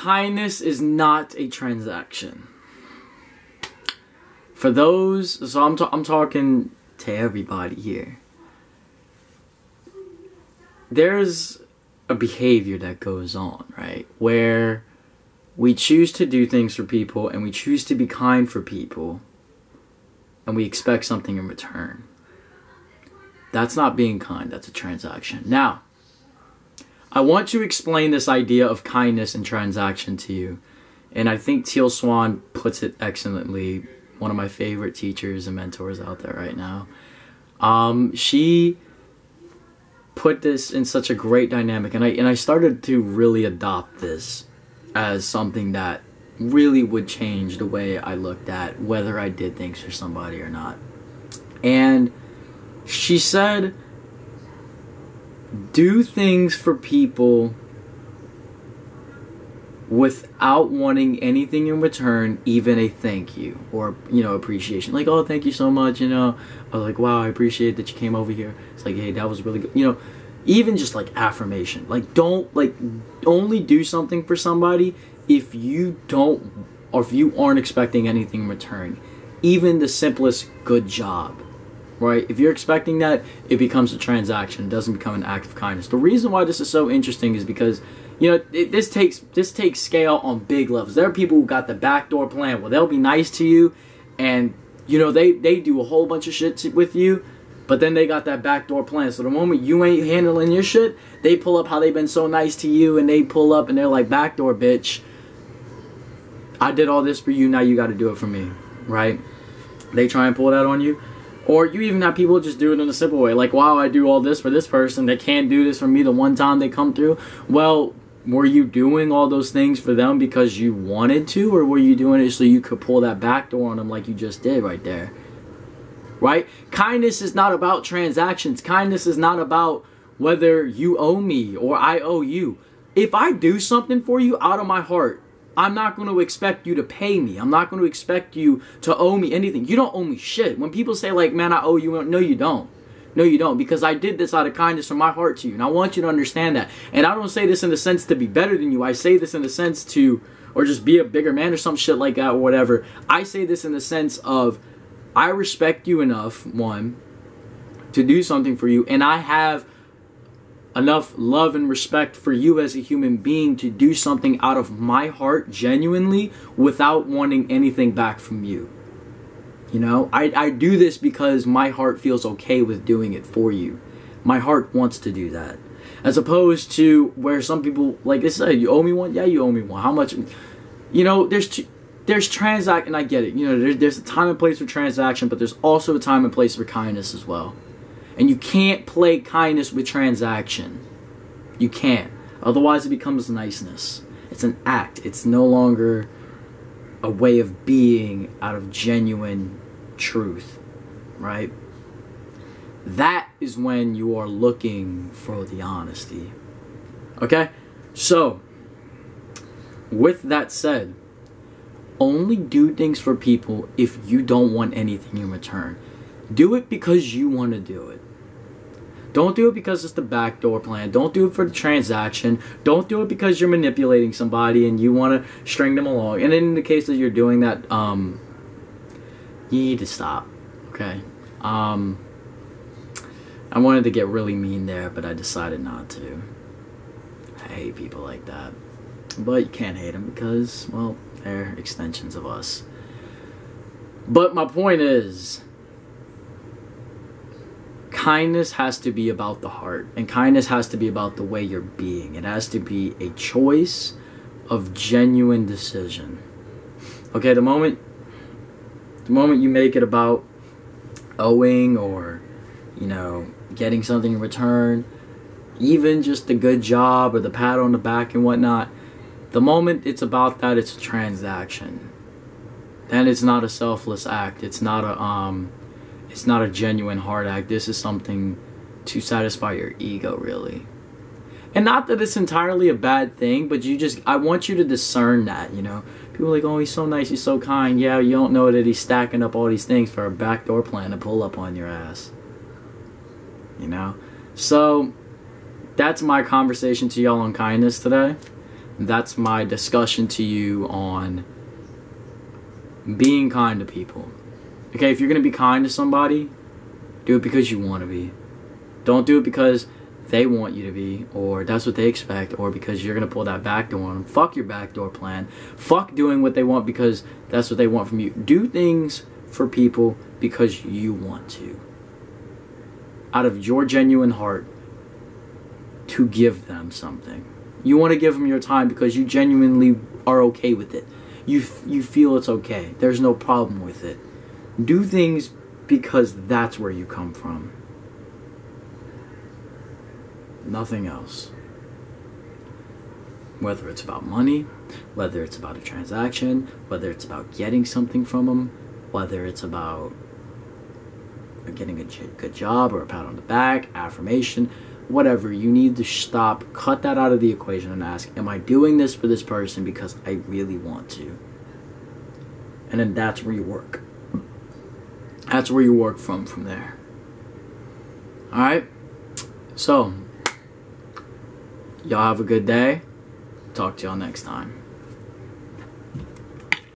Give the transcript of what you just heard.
kindness is not a transaction. For those, so I'm talking to everybody here. There's a behavior that goes on, right? Where we choose to do things for people and we choose to be kind for people and we expect something in return. That's not being kind, that's a transaction. Now, I want to explain this idea of kindness and transaction to you. And I think Teal Swan puts it excellently. One of my favorite teachers and mentors out there right now. She put this in such a great dynamic. And I started to really adopt this as something that really would change the way I looked at whether I did things for somebody or not. And she said, do things for people without wanting anything in return, even a thank you or, appreciation. Like, oh, thank you so much, I was like, wow, I appreciate that you came over here. It's like, hey, that was really good. Even just like affirmation. Like, only do something for somebody if you don't, or if you aren't expecting anything in return. Even the simplest good job. Right? If you're expecting that, it becomes a transaction. It doesn't become an act of kindness. The reason why this is so interesting is because, this takes scale on big levels. There are people who got the backdoor plan. Well, they'll be nice to you, and they do a whole bunch of shit with you, but then they got that backdoor plan. So the moment you ain't handling your shit, they pull up how they've been so nice to you, and they pull up and they're like, backdoor bitch, I did all this for you, now you got to do it for me, right? They try and pull that on you. Or you even have people just do it in a simple way. Like, wow, I do all this for this person. They can't do this for me the one time they come through. Well, were you doing all those things for them because you wanted to? Or were you doing it so you could pull that back door on them like you just did right there? Right? Kindness is not about transactions. Kindness is not about whether you owe me or I owe you. If I do something for you out of my heart, I'm not going to expect you to pay me. I'm not going to expect you to owe me anything. You don't owe me shit. When people say like, man, I owe you, no, you don't. No, you don't. Because I did this out of kindness from my heart to you. And I want you to understand that. And I don't say this in the sense to be better than you. I say this in the sense to, or just be a bigger man or some shit like that or whatever. I say this in the sense of, I respect you enough, one, to do something for you. And I have enough love and respect for you as a human being to do something out of my heart genuinely without wanting anything back from you. I do this because my heart feels okay with doing it for you. My heart wants to do that. As opposed to where some people, like they say, you owe me one? Yeah, you owe me one. How much? There's transact, and I get it. There's a time and place for transaction, but there's also a time and place for kindness as well. And you can't play kindness with transaction. You can't. Otherwise it becomes niceness. It's an act. It's no longer a way of being out of genuine truth. Right? That is when you are looking for the honesty. Okay? So, with that said, only do things for people if you don't want anything in return. Do it because you want to do it. Don't do it because it's the backdoor plan. Don't do it for the transaction. Don't do it because you're manipulating somebody and you want to string them along. And in the case that you're doing that, you need to stop. Okay? I wanted to get really mean there, but I decided not to. I hate people like that. But you can't hate them because, well, they're extensions of us. But my point is, kindness has to be about the heart, and kindness has to be about the way you're being. It has to be a choice of genuine decision. Okay, the moment you make it about owing or, getting something in return, even just the good job or the pat on the back and whatnot, the moment it's about that, it's a transaction. Then it's not a selfless act. It's not a genuine heart act. This is something to satisfy your ego, really. And not that it's entirely a bad thing, but I want you to discern that, People are like, oh, he's so nice, he's so kind. Yeah, you don't know that he's stacking up all these things for a backdoor plan to pull up on your ass. So, that's my conversation to y'all on kindness today. that's my discussion to you on being kind to people. Okay, if you're going to be kind to somebody, do it because you want to be. Don't do it because they want you to be, or that's what they expect, or because you're going to pull that backdoor on them. Fuck your backdoor plan. Fuck doing what they want because that's what they want from you. Do things for people because you want to. Out of your genuine heart, to give them something. You want to give them your time because you genuinely are okay with it. You feel it's okay. There's no problem with it. Do things because that's where you come from. Nothing else. Whether it's about money, whether it's about a transaction, whether it's about getting something from them, whether it's about getting a good job or a pat on the back, affirmation, whatever, you need to stop, cut that out of the equation and ask, am I doing this for this person because I really want to? And then that's where you work. That's where you work from there. Alright? So, y'all have a good day. Talk to y'all next time.